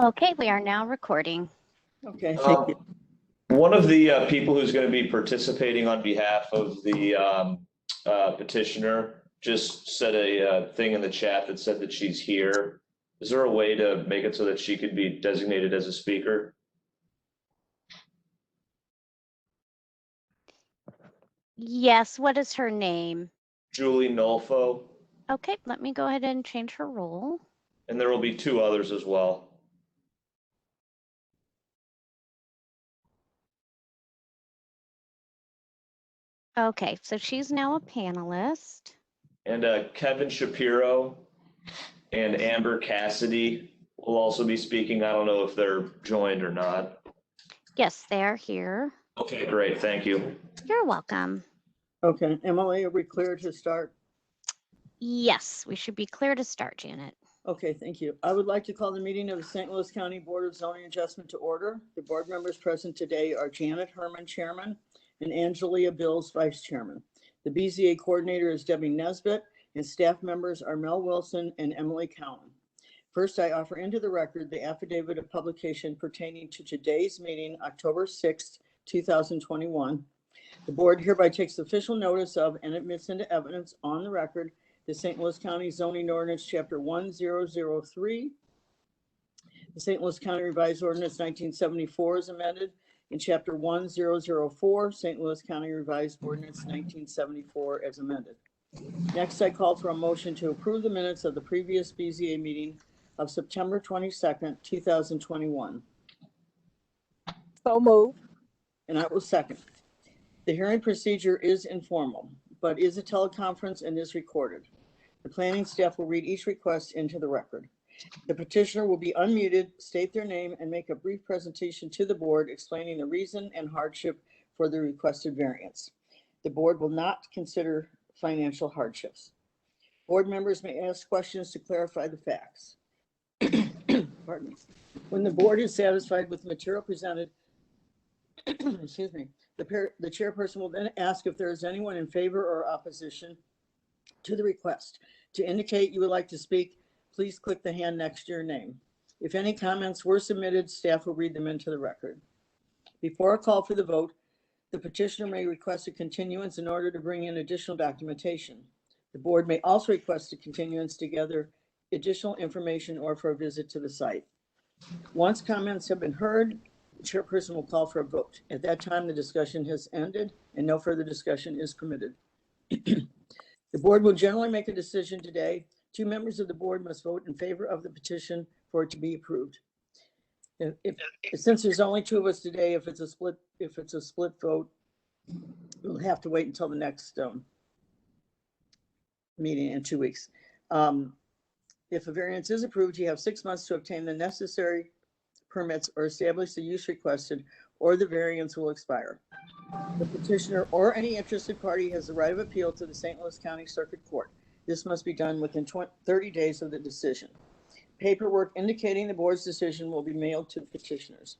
Okay, we are now recording. Okay, thank you. One of the people who's going to be participating on behalf of the petitioner just said a thing in the chat that said that she's here. Is there a way to make it so that she could be designated as a speaker? Yes, what is her name? Julie Nolfo. Okay, let me go ahead and change her role. And there will be two others as well. Okay, so she's now a panelist. And Kevin Shapiro and Amber Cassidy will also be speaking. I don't know if they're joined or not. Yes, they're here. Okay, great. Thank you. You're welcome. Okay, Emily, are we clear to start? Yes, we should be clear to start, Janet. Okay, thank you. I would like to call the meeting of the St. Louis County Board of Zoning Adjustment to order. The board members present today are Janet Herman, Chairman, and Angelia Bills, Vice Chairman. The BZA coordinator is Debbie Nesbitt, and staff members are Mel Wilson and Emily Cowan. First, I offer into the record the affidavit of publication pertaining to today's meeting, October 6th, 2021. The board hereby takes official notice of and admits into evidence on the record the St. Louis County Zoning Ordinance, Chapter 1003, the St. Louis County Revised Ordinance 1974 is amended, and Chapter 1004, St. Louis County Revised Ordinance 1974 as amended. Next, I call for a motion to approve the minutes of the previous BZA meeting of September 22nd, 2021. So moved. And I will second. The hearing procedure is informal, but is a teleconference and is recorded. The planning staff will read each request into the record. The petitioner will be unmuted, state their name, and make a brief presentation to the board explaining the reason and hardship for the requested variance. The board will not consider financial hardships. Board members may ask questions to clarify the facts. Pardon me. When the board is satisfied with the material presented, excuse me, the chairperson will then ask if there is anyone in favor or opposition to the request. To indicate you would like to speak, please click the hand next to your name. If any comments were submitted, staff will read them into the record. Before a call for the vote, the petitioner may request a continuance in order to bring in additional documentation. The board may also request a continuance to gather additional information or for a visit to the site. Once comments have been heard, the chairperson will call for a vote. At that time, the discussion has ended and no further discussion is permitted. The board will generally make a decision today. 2 members of the board must vote in favor of the petition for it to be approved. Since there's only 2 of us today, if it's a split vote, we'll have to wait until the next meeting in 2 weeks. If a variance is approved, you have 6 months to obtain the necessary permits or establish the use requested, or the variance will expire. The petitioner or any interested party has the right of appeal to the St. Louis County Circuit Court. This must be done within 30 days of the decision. Paperwork indicating the board's decision will be mailed to the petitioners.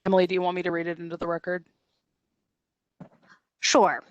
Emily, do you want me to read it into the record? Sure.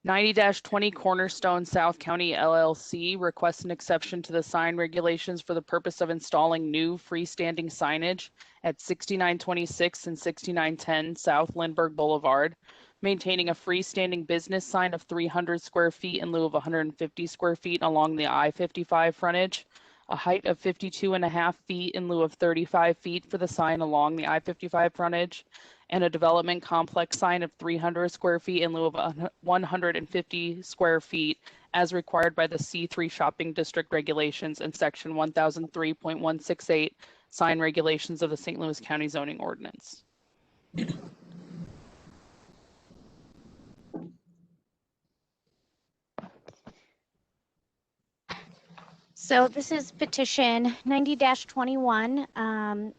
90-20 Cornerstone South County LLC requests an exception to the sign regulations for the purpose of installing new freestanding signage at 6926 and 6910 South Lindbergh Boulevard, maintaining a freestanding business sign of 300 square feet in lieu of 150 square feet along the I-55 frontage, a height of 52.5 feet in lieu of 35 feet for the sign along the I-55 frontage, and a development complex sign of 300 square feet in lieu of 150 square feet as required by the C3 shopping district regulations and section 1003.168 sign regulations of the St. Louis County Zoning Ordinance. So this is petition 90-21.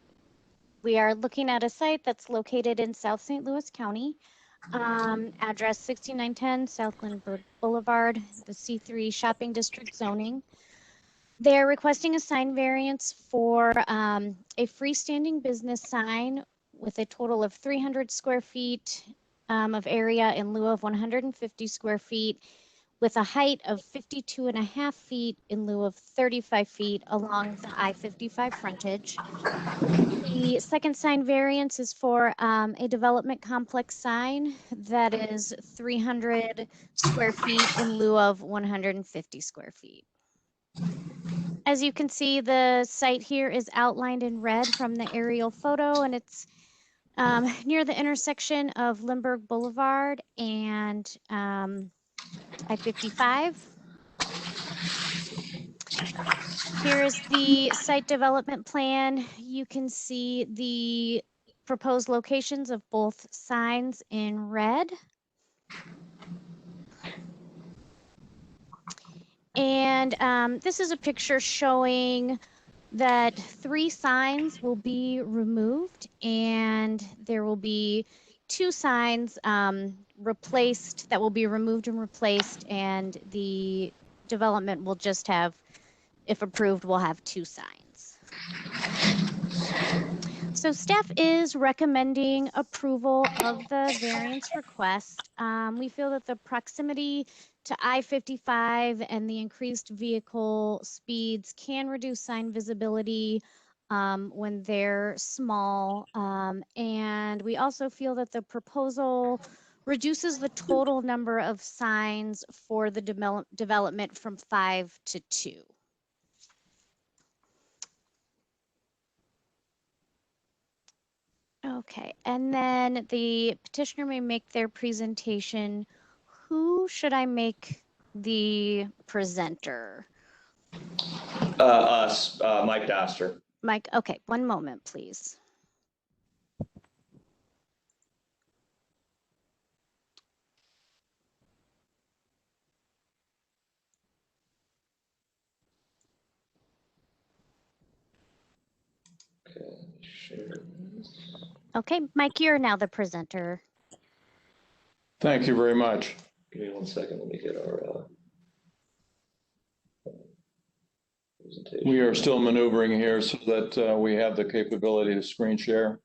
We are looking at a site that's located in South St. Louis County, address 6910 South Lindbergh Boulevard, the C3 shopping district zoning. They're requesting a sign variance for a freestanding business sign with a total of 300 square feet of area in lieu of 150 square feet, with a height of 52.5 feet in lieu of 35 feet along the I-55 frontage. The second sign variance is for a development complex sign that is 300 square feet in lieu of 150 square feet. As you can see, the site here is outlined in red from the aerial photo, and it's near the intersection of Lindbergh Boulevard and I-55. Here is the site development plan. You can see the proposed locations of both signs in red. And this is a picture showing that 3 signs will be removed and there will be 2 signs replaced that will be removed and replaced, and the development will just have, if approved, will have 2 signs. So staff is recommending approval of the variance request. We feel that the proximity to I-55 and the increased vehicle speeds can reduce sign visibility when they're small. And we also feel that the proposal reduces the total number of signs for the development from 5 to 2. Okay, and then the petitioner may make their presentation. Who should I make the presenter? Us, Mike Doster. Mike, okay, one moment, please. Okay, share this. Okay, Mike, you're now the presenter. Thank you very much. Give me 1 second, let me get our presentation. We are still maneuvering here so that we have the capability to screen share.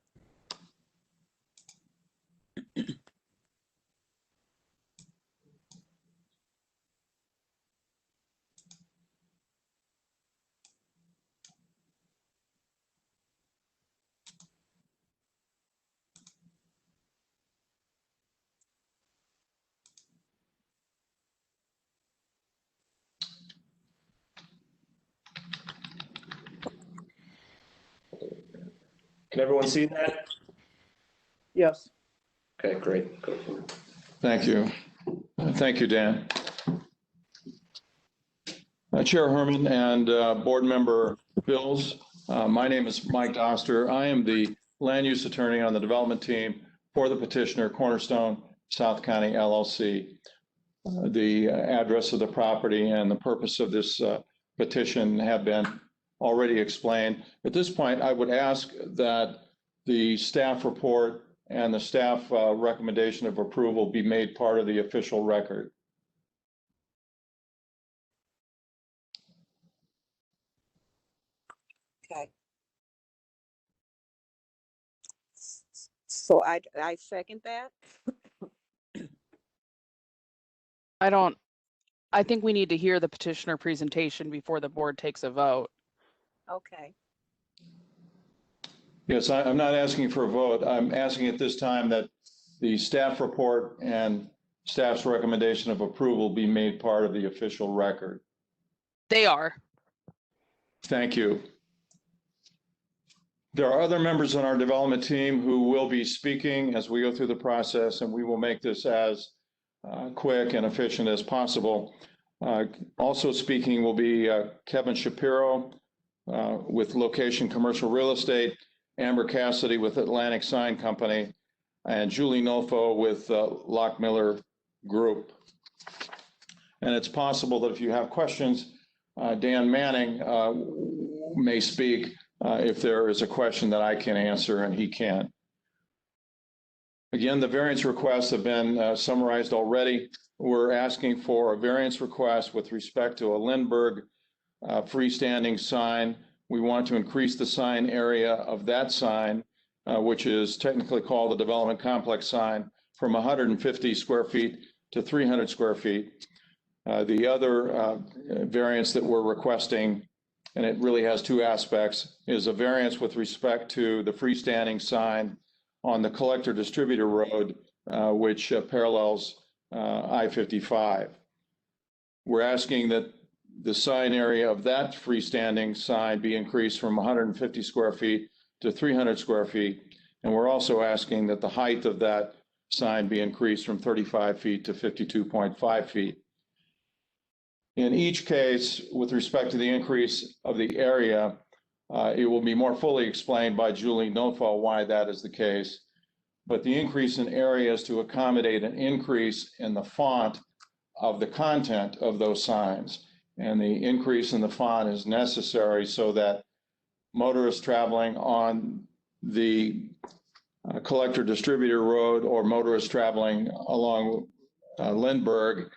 Can everyone see that? Yes. Okay, great. Go for it. Thank you. Thank you, Dan. Chair Herman and Board Member Bills, my name is Mike Doster. I am the land use attorney on the development team for the petitioner, Cornerstone South County LLC. The address of the property and the purpose of this petition have been already explained. At this point, I would ask that the staff report and the staff recommendation of approval be made part of the official record. Okay. So I second that. I think we need to hear the petitioner presentation before the board takes a vote. Okay. Yes, I'm not asking for a vote. I'm asking at this time that the staff report and staff's recommendation of approval be made part of the official record. They are. Thank you. There are other members on our development team who will be speaking as we go through the process, and we will make this as quick and efficient as possible. Also speaking will be Kevin Shapiro with Location Commercial Real Estate, Amber Cassidy with Atlantic Sign Company, and Julie Nolfo with Lockmiller Group. And it's possible that if you have questions, Dan Manning may speak if there is a question that I can answer and he can't. Again, the variance requests have been summarized already. We're asking for a variance request with respect to a Lindbergh freestanding sign. We want to increase the sign area of that sign, which is technically called the development complex sign, from 150 square feet to 300 square feet. The other variance that we're requesting, and it really has two aspects, is a variance with respect to the freestanding sign on the collector distributor road, which parallels I-55. We're asking that the sign area of that freestanding sign be increased from 150 square feet to 300 square feet. And we're also asking that the height of that sign be increased from 35 feet to 52.5 feet. In each case, with respect to the increase of the area, it will be more fully explained by Julie Nofo why that is the case. But the increase in area is to accommodate an increase in the font of the content of those signs. And the increase in the font is necessary so that motorists traveling on the collector distributor road or motorists traveling along Lindbergh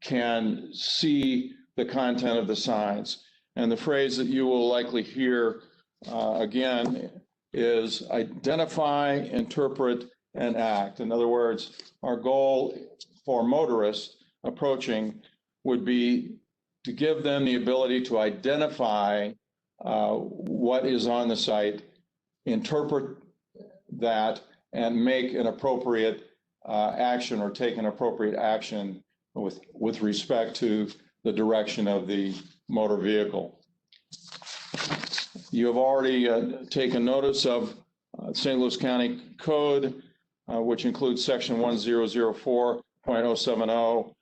can see the content of the signs. And the phrase that you will likely hear again is identify, interpret, and act. In other words, our goal for motorists approaching would be to give them the ability to identify what is on the site, interpret that, and make an appropriate action or take an appropriate action with respect to the direction of the motor vehicle. You have already taken notice of St. Louis County Code, which includes section 1004.070.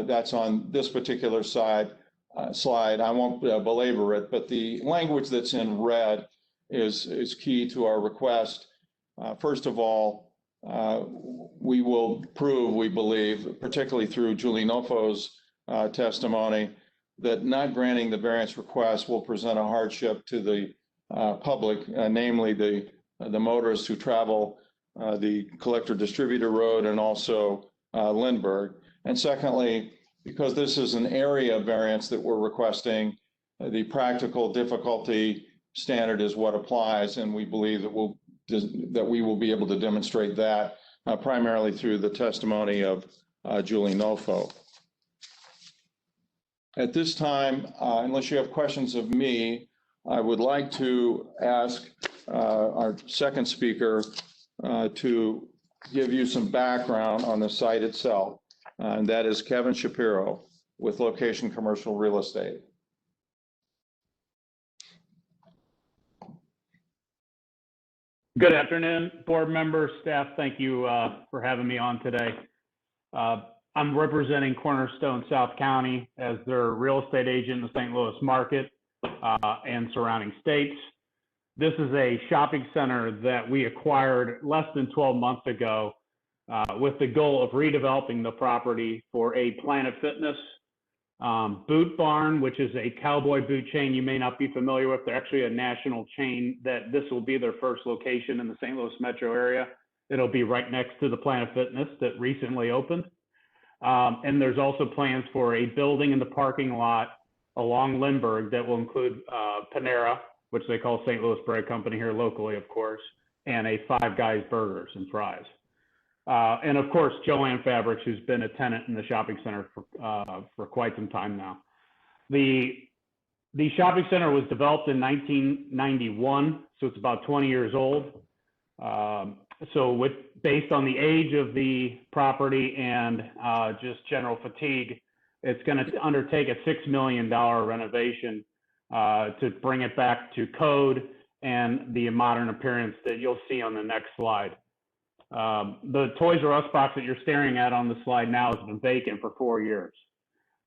That's on this particular slide. I won't belabor it, but the language that's in red is key to our request. First of all, we will prove, we believe, particularly through Julie Nofo's testimony, that not granting the variance request will present a hardship to the public, namely the motorists who travel the collector distributor road and also Lindbergh. And secondly, because this is an area variance that we're requesting, the practical difficulty standard is what applies, and we believe that we will be able to demonstrate that primarily through the testimony of Julie Nofo. At this time, unless you have questions of me, I would like to ask our second speaker to give you some background on the site itself, and that is Kevin Shapiro with Location Commercial Real Estate. Good afternoon, board members, staff. Thank you for having me on today. I'm representing Cornerstone South County as their real estate agent in the St. Louis market and surrounding states. This is a shopping center that we acquired less than 12 months ago with the goal of redeveloping the property for a Planet Fitness Boot Barn, which is a cowboy boot chain you may not be familiar with. They're actually a national chain that this will be their first location in the St. Louis metro area. It'll be right next to the Planet Fitness that recently opened. And there's also plans for a building in the parking lot along Lindbergh that will include Panera, which they call St. Louis Bread Company here locally, of course, and a Five Guys Burgers and Fries. And of course, Joanne Fabrics, who's been a tenant in the shopping center for quite some time now. The shopping center was developed in 1991, so it's about 20 years old. So based on the age of the property and just general fatigue, it's going to undertake a $6 million renovation to bring it back to code and the modern appearance that you'll see on the next slide. The Toys R Us box that you're staring at on the slide now has been vacant for 4 years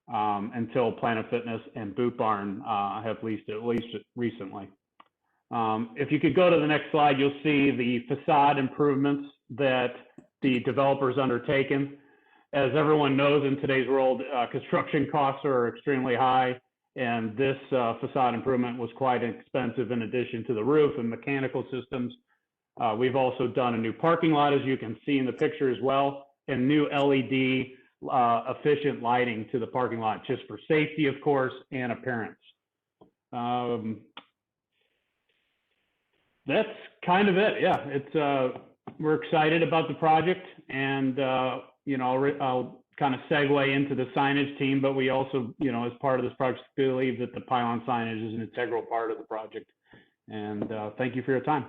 until Planet Fitness and Boot Barn have leased at least recently. If you could go to the next slide, you'll see the facade improvements that the developer's undertaken. As everyone knows, in today's world, construction costs are extremely high, and this facade improvement was quite expensive in addition to the roof and mechanical systems. We've also done a new parking lot, as you can see in the picture as well, and new LED efficient lighting to the parking lot, just for safety, of course, and appearance. That's kind of it. Yeah, it's we're excited about the project, and you know, I'll kind of segue into the signage team, but we also, you know, as part of this project, believe that the pylon signage is an integral part of the project. And thank you for your time.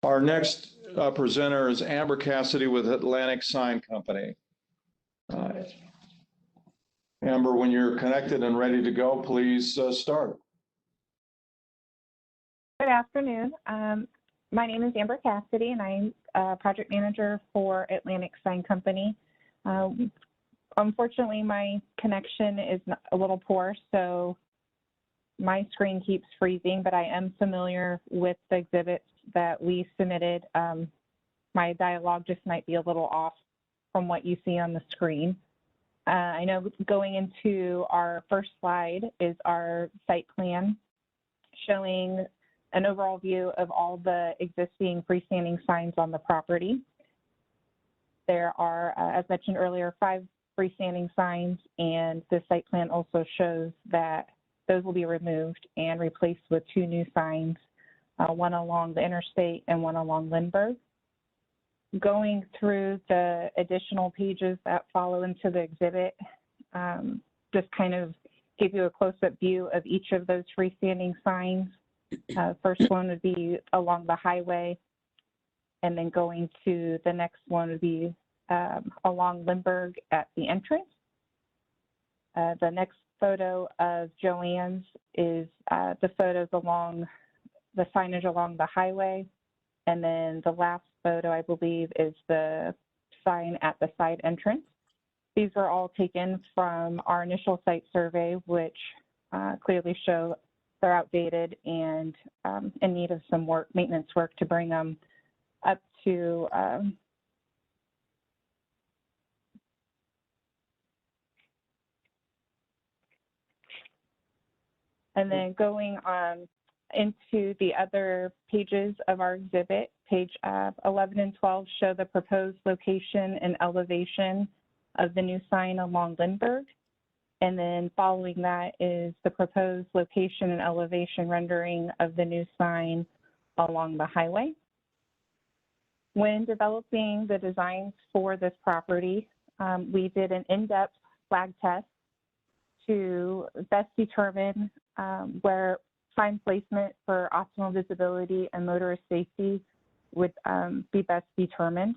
Our next presenter is Amber Cassidy with Atlantic Sign Company. Amber, when you're connected and ready to go, please start. Good afternoon. My name is Amber Cassidy, and I'm a project manager for Atlantic Sign Company. Unfortunately, my connection is a little poor, so my screen keeps freezing, but I am familiar with the exhibits that we submitted. My dialogue just might be a little off from what you see on the screen. I know going into our first slide is our site plan showing an overall view of all the existing freestanding signs on the property. There are, as mentioned earlier, 5 freestanding signs, and the site plan also shows that those will be removed and replaced with 2 new signs, one along the interstate and one along Lindbergh. Going through the additional pages that follow into the exhibit, just kind of give you a close-up view of each of those freestanding signs. First one would be along the highway, and then going to the next one would be along Lindbergh at the entrance. The next photo of Joanne's is the photos along the signage along the highway. And then the last photo, I believe, is the sign at the side entrance. These were all taken from our initial site survey, which clearly show they're outdated and in need of some work, maintenance work, to bring them up to and then going on into the other pages of our exhibit, page 11 and 12 show the proposed location and elevation of the new sign along Lindbergh. And then following that is the proposed location and elevation rendering of the new sign along the highway. When developing the designs for this property, we did an in-depth flag test to best determine where sign placement for optimal visibility and motorist safety would be best determined.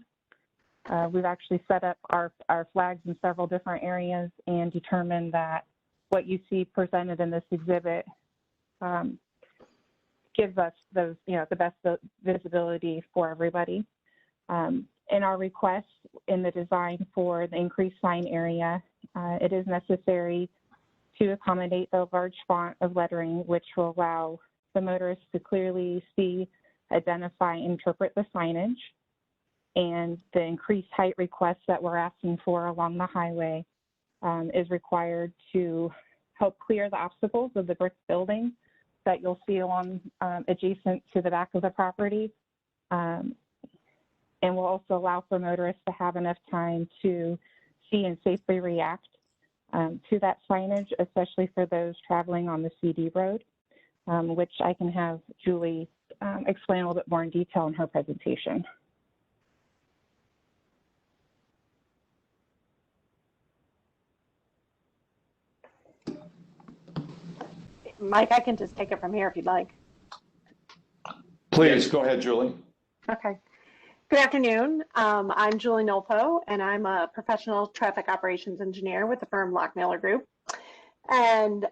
We've actually set up our flags in several different areas and determined that what you see presented in this exhibit gives us those, you know, the best visibility for everybody. In our request in the design for the increased sign area, it is necessary to accommodate the large font of lettering, which will allow the motorists to clearly see, identify, interpret the signage. And the increased height request that we're asking for along the highway is required to help clear the obstacles of the brick building that you'll see along adjacent to the back of the property. And will also allow for motorists to have enough time to see and safely react to that signage, especially for those traveling on the CD road, which I can have Julie explain a little bit more in detail in her presentation. Mike, I can just take it from here if you'd like. Please, go ahead, Julie. Okay. Good afternoon. I'm Julie Nolpo, and I'm a professional traffic operations engineer with the firm Lockmiller Group. And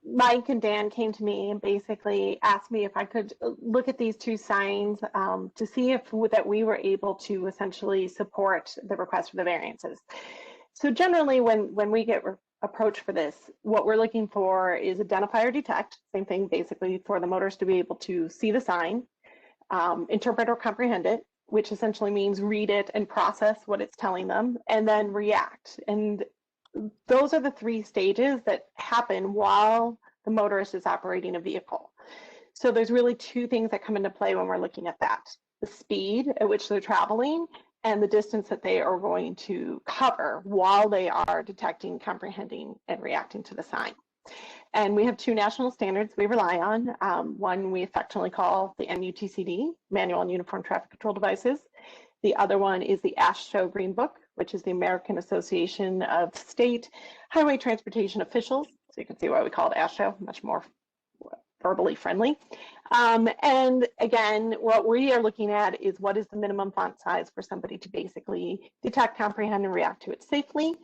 Mike and Dan came to me and basically asked me if I could look at these 2 signs to see if that we were able to essentially support the request for the variances. So generally, when we get approached for this, what we're looking for is identify or detect, same thing basically for the motorist to be able to see the sign, interpret or comprehend it, which essentially means read it and process what it's telling them, and then react. And those are the 3 stages that happen while the motorist is operating a vehicle. So there's really 2 things that come into play when we're looking at that: the speed at which they're traveling and the distance that they are going to cover while they are detecting, comprehending, and reacting to the sign. And we have two national standards we rely on. One we affectionately call the MUTCD, Manual on Uniform Traffic Control Devices. The other one is the AASHTO Green Book, which is the American Association of State Highway Transportation Officials. So you can see why we call it AASHTO, much more verbally friendly. And again, what we are looking at is what is the minimum font size for somebody to basically detect, comprehend, and react to it safely.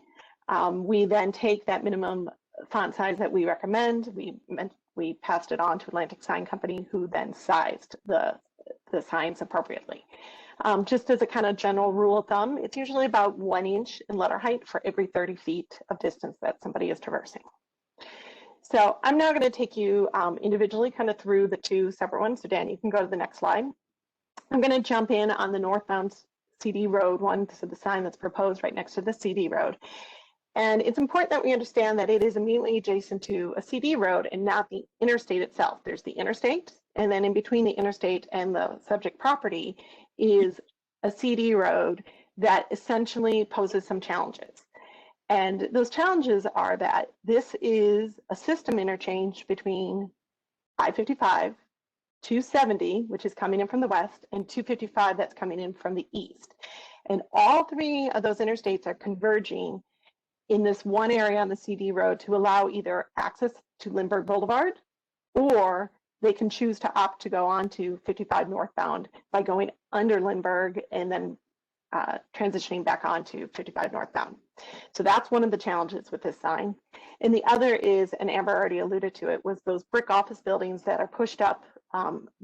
We then take that minimum font size that we recommend, we passed it on to Atlantic Sign Company, who then sized the signs appropriately. Just as a kind of general rule of thumb, it's usually about 1 inch in letter height for every 30 feet of distance that somebody is traversing. So I'm now going to take you individually kind of through the two separate ones. So Dan, you can go to the next slide. I'm going to jump in on the northbound CD road one, so the sign that's proposed right next to the CD road. And it's important that we understand that it is immediately adjacent to a CD road and not the interstate itself. There's the interstate, and then in between the interstate and the subject property is a CD road that essentially poses some challenges. And those challenges are that this is a system interchange between I-55, 270, which is coming in from the west, and 255 that's coming in from the east. And all three of those interstates are converging in this one area on the CD road to allow either access to Lindbergh Boulevard, or they can choose to opt to go on to 55 northbound by going under Lindbergh and then transitioning back onto 55 northbound. So that's one of the challenges with this sign. And the other is, and Amber already alluded to it, was those brick office buildings that are pushed up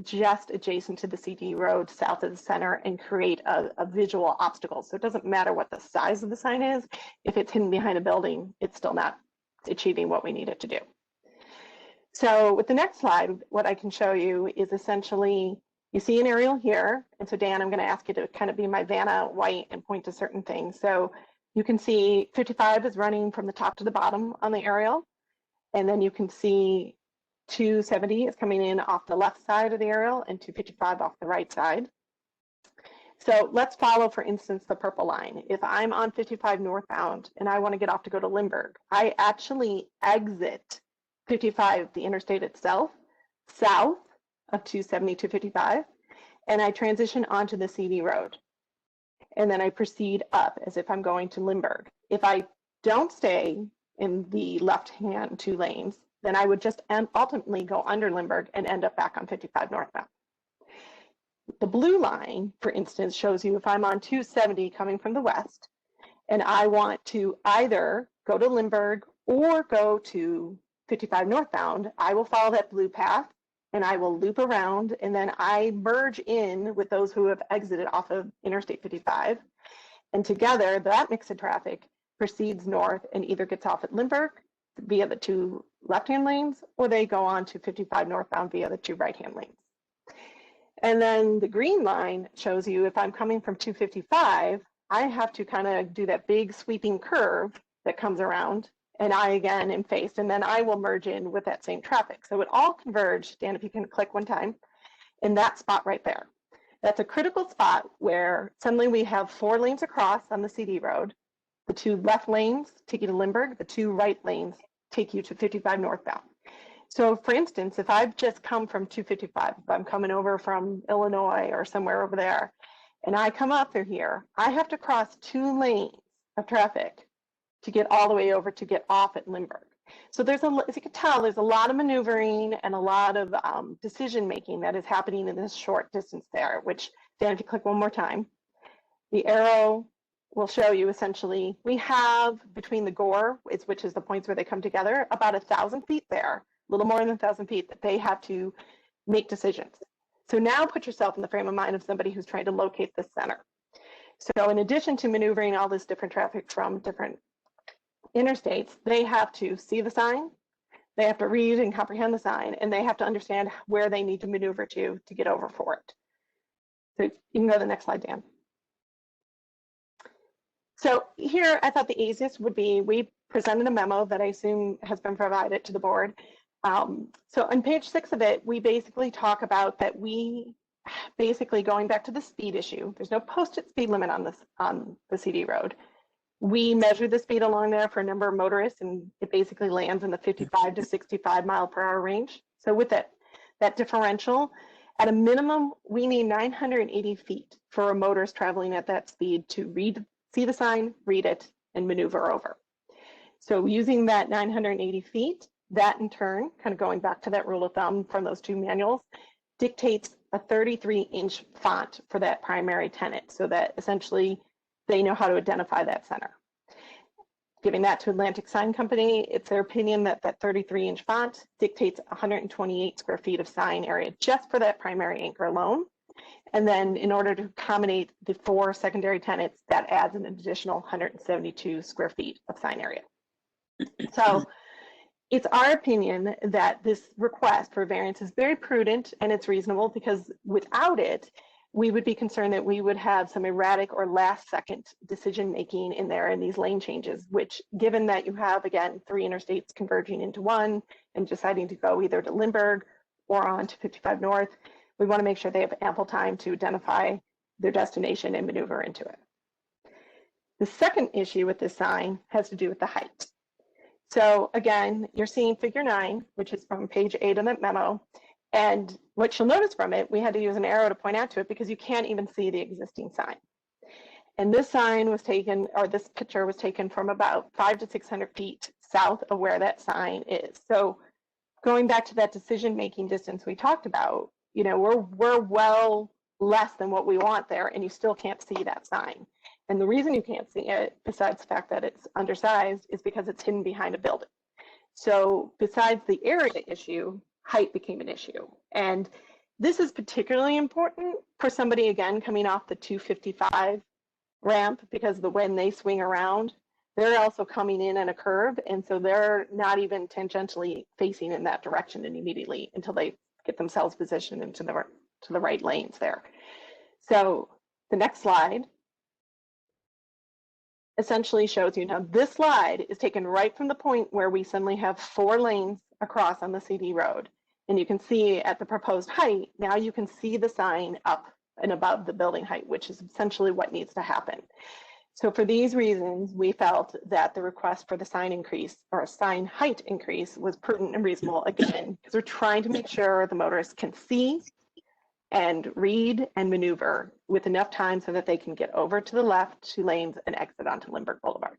just adjacent to the CD road south of the center and create a visual obstacle. So it doesn't matter what the size of the sign is. If it's hidden behind a building, it's still not achieving what we need it to do. So with the next slide, what I can show you is essentially, you see an aerial here. And so Dan, I'm going to ask you to kind of be my Vanna White and point to certain things. So you can see 55 is running from the top to the bottom on the aerial. And then you can see 270 is coming in off the left side of the aerial and 255 off the right side. So let's follow, for instance, the purple line. If I'm on 55 northbound and I want to get off to go to Lindbergh, I actually exit 55, the interstate itself, south of 270, 255, and I transition onto the CD road. And then I proceed up as if I'm going to Lindbergh. If I don't stay in the left-hand two lanes, then I would just ultimately go under Lindbergh and end up back on 55 northbound. The blue line, for instance, shows you if I'm on 270 coming from the west, and I want to either go to Lindbergh or go to 55 northbound, I will follow that blue path and I will loop around, and then I merge in with those who have exited off of Interstate 55. And together, that mix of traffic proceeds north and either gets off at Lindbergh via the two left-hand lanes, or they go on to 55 northbound via the two right-hand lanes. And then the green line shows you if I'm coming from 255, I have to kind of do that big sweeping curve that comes around, and I again am faced, and then I will merge in with that same traffic. So it all converged, Dan, if you can click one time, in that spot right there. That's a critical spot where suddenly we have 4 lanes across on the CD road. The 2 left lanes take you to Lindbergh, the 2 right lanes take you to 55 northbound. So for instance, if I've just come from 255, if I'm coming over from Illinois or somewhere over there, and I come up through here, I have to cross 2 lanes of traffic to get all the way over to get off at Lindbergh. So there's as you can tell, there's a lot of maneuvering and a lot of decision making that is happening in this short distance there, which, Dan, if you click one more time, the arrow will show you essentially, we have between the gore, which is the points where they come together, about 1,000 feet there, a little more than 1,000 feet that they have to make decisions. So now put yourself in the frame of mind of somebody who's trying to locate the center. So in addition to maneuvering all this different traffic from different interstates, they have to see the sign, they have to read and comprehend the sign, and they have to understand where they need to maneuver to get over for it. So you can go to the next slide, Dan. So here, I thought the easiest would be, we presented a memo that I assume has been provided to the board. So on page 6 of it, we basically talk about that we basically going back to the speed issue, there's no posted speed limit on the CD road. We measured the speed along there for a number of motorists, and it basically lands in the 55 to 65 mile per hour range. So with that differential, at a minimum, we need 980 feet for a motorist traveling at that speed to see the sign, read it, and maneuver over. So using that 980 feet, that in turn, kind of going back to that rule of thumb from those two manuals, dictates a 33-inch font for that primary tenant, so that essentially they know how to identify that center. Giving that to Atlantic Sign Company, it's their opinion that that 33-inch font dictates 128 square feet of sign area just for that primary anchor alone. And then in order to accommodate the 4 secondary tenants, that adds an additional 172 square feet of sign area. So it's our opinion that this request for variance is very prudent and it's reasonable, because without it, we would be concerned that we would have some erratic or last second decision making in there in these lane changes, which, given that you have, again, 3 interstates converging into one and deciding to go either to Lindbergh or on to 55 North, we want to make sure they have ample time to identify their destination and maneuver into it. The second issue with this sign has to do with the height. So again, you're seeing figure 9, which is from page 8 of that memo. And what you'll notice from it, we had to use an arrow to point out to it because you can't even see the existing sign. And this sign was taken, or this picture was taken from about 500 to 600 feet south of where that sign is. So going back to that decision-making distance we talked about, you know, we're well less than what we want there, and you still can't see that sign. And the reason you can't see it, besides the fact that it's undersized, is because it's hidden behind a building. So besides the area issue, height became an issue. And this is particularly important for somebody, again, coming off the 255 ramp, because when they swing around, they're also coming in a curve. And so they're not even tangentially facing in that direction immediately until they get themselves positioned into the right lanes there. So the next slide essentially shows you, now this slide is taken right from the point where we suddenly have 4 lanes across on the CD road. And you can see at the proposed height, now you can see the sign up and above the building height, which is essentially what needs to happen. So for these reasons, we felt that the request for the sign increase, or a sign height increase, was prudent and reasonable, again, because we're trying to make sure the motorists can see and read and maneuver with enough time so that they can get over to the left 2 lanes and exit onto Lindbergh Boulevard.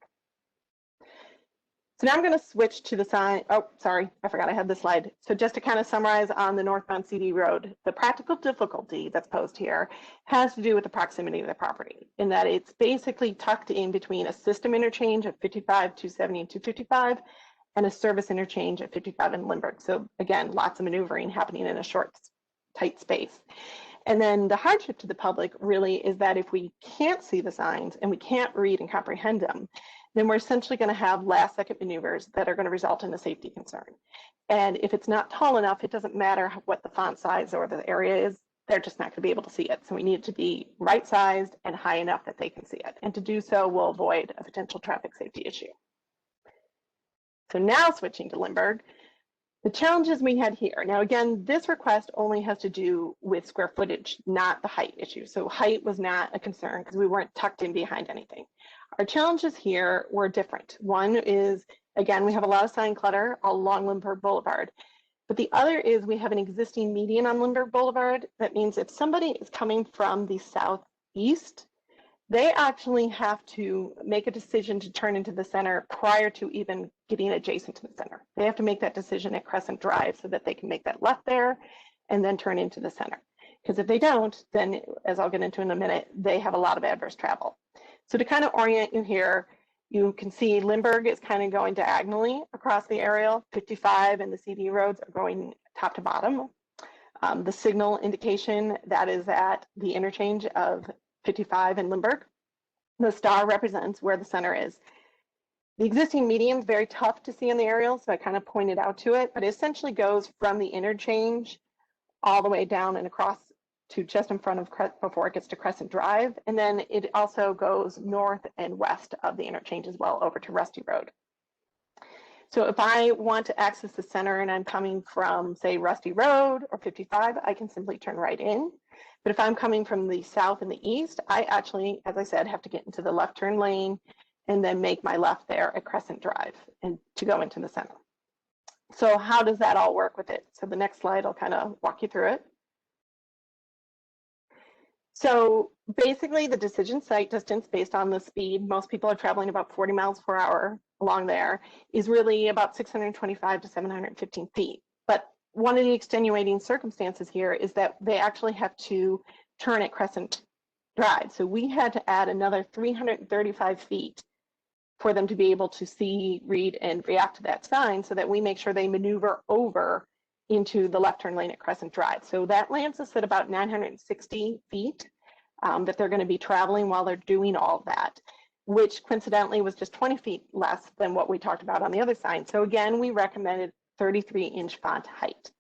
So now I'm going to switch to the sign. Oh, sorry, I forgot I had this slide. So just to kind of summarize on the northbound CD road, the practical difficulty that's posed here has to do with the proximity of the property, in that it's basically tucked in between a system interchange at 55, 270, and 255, and a service interchange at 55 and Lindbergh. So again, lots of maneuvering happening in a short, tight space. And then the hardship to the public really is that if we can't see the signs and we can't read and comprehend them, then we're essentially going to have last second maneuvers that are going to result in a safety concern. And if it's not tall enough, it doesn't matter what the font size or the area is, they're just not going to be able to see it. So we need it to be right sized and high enough that they can see it. And to do so will avoid a potential traffic safety issue. So now switching to Lindbergh, the challenges we had here. Now again, this request only has to do with square footage, not the height issue. So height was not a concern because we weren't tucked in behind anything. Our challenges here were different. One is, again, we have a lot of sign clutter all along Lindbergh Boulevard. But the other is we have an existing median on Lindbergh Boulevard. That means if somebody is coming from the southeast, they actually have to make a decision to turn into the center prior to even getting adjacent to the center. They have to make that decision at Crescent Drive so that they can make that left there and then turn into the center. Because if they don't, then, as I'll get into in a minute, they have a lot of adverse travel. So to kind of orient you here, you can see Lindbergh is kind of going diagonally across the aerial. 55 and the CD roads are going top to bottom. The signal indication, that is at the interchange of 55 and Lindbergh. The star represents where the center is. The existing median is very tough to see on the aerial, so I kind of pointed out to it, but it essentially goes from the interchange all the way down and across to just in front of, before it gets to Crescent Drive. And then it also goes north and west of the interchange as well over to Rusty Road. So if I want to access the center and I'm coming from, say, Rusty Road or 55, I can simply turn right in. But if I'm coming from the south and the east, I actually, as I said, have to get into the left turn lane and then make my left there at Crescent Drive and to go into the center. So how does that all work with it? So the next slide, I'll kind of walk you through it. So basically the decision site distance based on the speed, most people are traveling about 40 miles per hour along there, is really about 625 to 715 feet. But one of the extenuating circumstances here is that they actually have to turn at Crescent Drive. So we had to add another 335 feet for them to be able to see, read, and react to that sign so that we make sure they maneuver over into the left turn lane at Crescent Drive. So that lands us at about 960 feet that they're going to be traveling while they're doing all of that, which coincidentally was just 20 feet less than what we talked about on the other sign. So again, we recommended 33-inch font height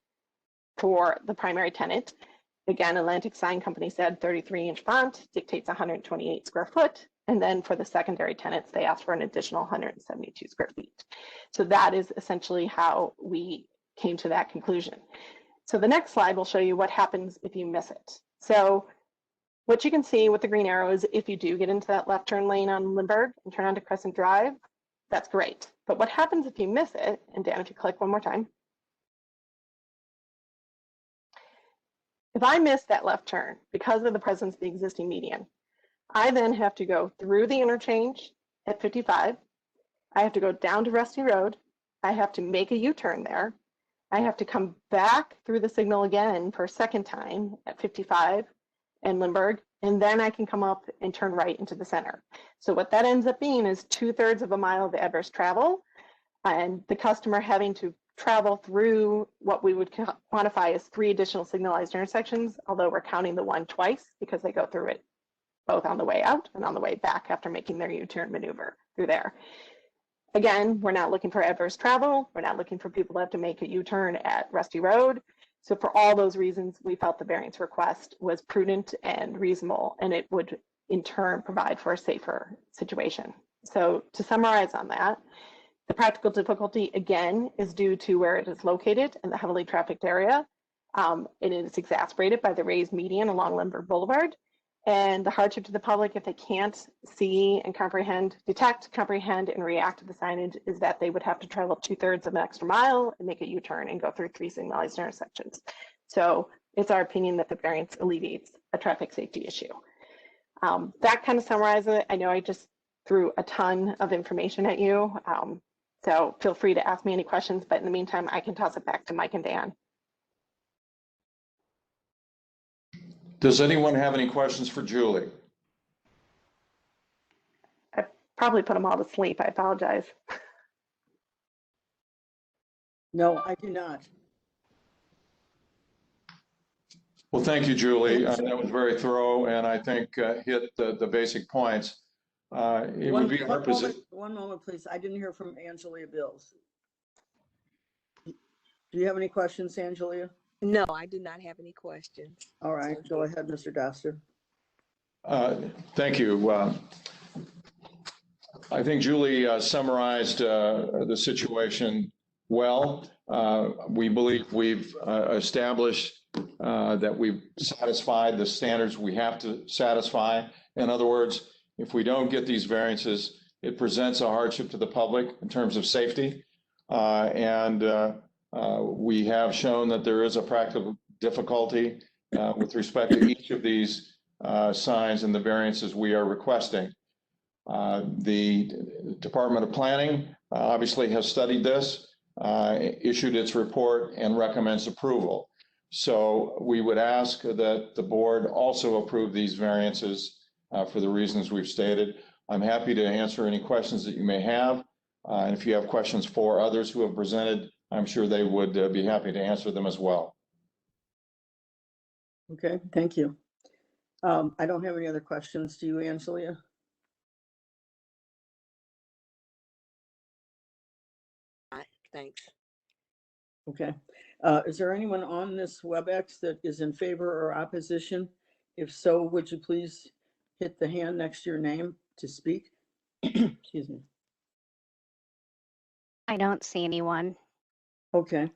for the primary tenant. Again, Atlantic Sign Company said 33-inch font dictates 128 square foot. And then for the secondary tenants, they asked for an additional 172 square feet. So that is essentially how we came to that conclusion. So the next slide will show you what happens if you miss it. So what you can see with the green arrows, if you do get into that left turn lane on Lindbergh and turn onto Crescent Drive, that's great. But what happens if you miss it? And Dan, if you click one more time. If I miss that left turn because of the presence of the existing median, I then have to go through the interchange at 55. I have to go down to Rusty Road. I have to make a U-turn there. I have to come back through the signal again for a second time at 55 and Lindbergh, and then I can come up and turn right into the center. So what that ends up being is 2/3 of a mile of adverse travel, and the customer having to travel through what we would quantify as 3 additional signalized intersections, although we're counting the one twice because they go through it both on the way out and on the way back after making their U-turn maneuver through there. Again, we're not looking for adverse travel. We're not looking for people to have to make a U-turn at Rusty Road. So for all those reasons, we felt the variance request was prudent and reasonable, and it would in turn provide for a safer situation. So to summarize on that, the practical difficulty again is due to where it is located in the heavily trafficked area. It is exacerbated by the raised median along Lindbergh Boulevard. And the hardship to the public, if they can't see and comprehend, detect, comprehend, and react to the signage, is that they would have to travel 2/3 of an extra mile and make a U-turn and go through 3 signalized intersections. So it's our opinion that the variance alleviates a traffic safety issue. That kind of summarizes it. I know I just threw a ton of information at you. So feel free to ask me any questions, but in the meantime, I can toss it back to Mike and Dan. Does anyone have any questions for Julie? I probably put them all to sleep. I apologize. No, I do not. Well, thank you, Julie. That was very thorough, and I think hit the basic points. It would be our position. One moment, please. I didn't hear from Angelia Bills. Do you have any questions, Angelia? No, I do not have any questions. All right, go ahead, Mr. Doster. Thank you. I think Julie summarized the situation well. We believe we've established that we've satisfied the standards we have to satisfy. In other words, if we don't get these variances, it presents a hardship to the public in terms of safety. We have shown that there is a practical difficulty with respect to each of these signs and the variances we are requesting. The Department of Planning obviously has studied this, issued its report, and recommends approval. So we would ask that the board also approve these variances for the reasons we've stated. I'm happy to answer any questions that you may have. And if you have questions for others who have presented, I'm sure they would be happy to answer them as well. Okay, thank you. I don't have any other questions. Do you, Angelia? Thanks. Okay. Is there anyone on this WebEx that is in favor or opposition? If so, would you please hit the hand next to your name to speak? Excuse me. I don't see anyone. Okay.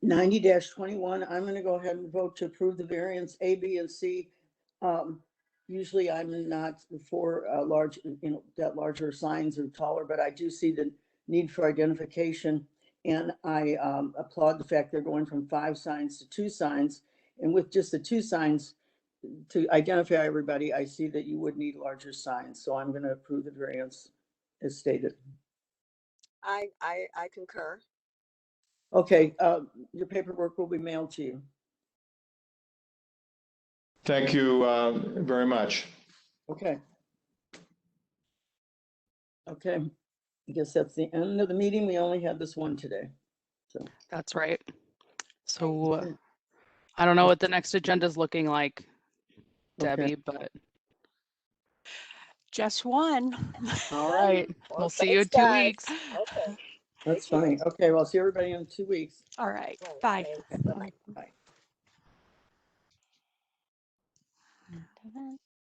90-21, I'm gonna go ahead and vote to approve the variance A, B, and C. Usually I'm not for large, that larger signs or taller, but I do see the need for identification. And I applaud the fact they're going from 5 signs to 2 signs. And with just the 2 signs to identify everybody, I see that you would need larger signs. So I'm gonna approve the variance as stated. I concur. Okay, your paperwork will be mailed to you. Thank you very much. Okay. Okay, I guess that's the end of the meeting. We only had this one today. So, That's right. So I don't know what the next agenda is looking like, Debbie, okay. but Just one. all right. Well, We'll see you in thanks, 2 guys. weeks. Okay. That's Take care. funny. Okay, well, I'll see everybody in 2 weeks. All right. All right, Bye. thanks. Bye-bye. Bye.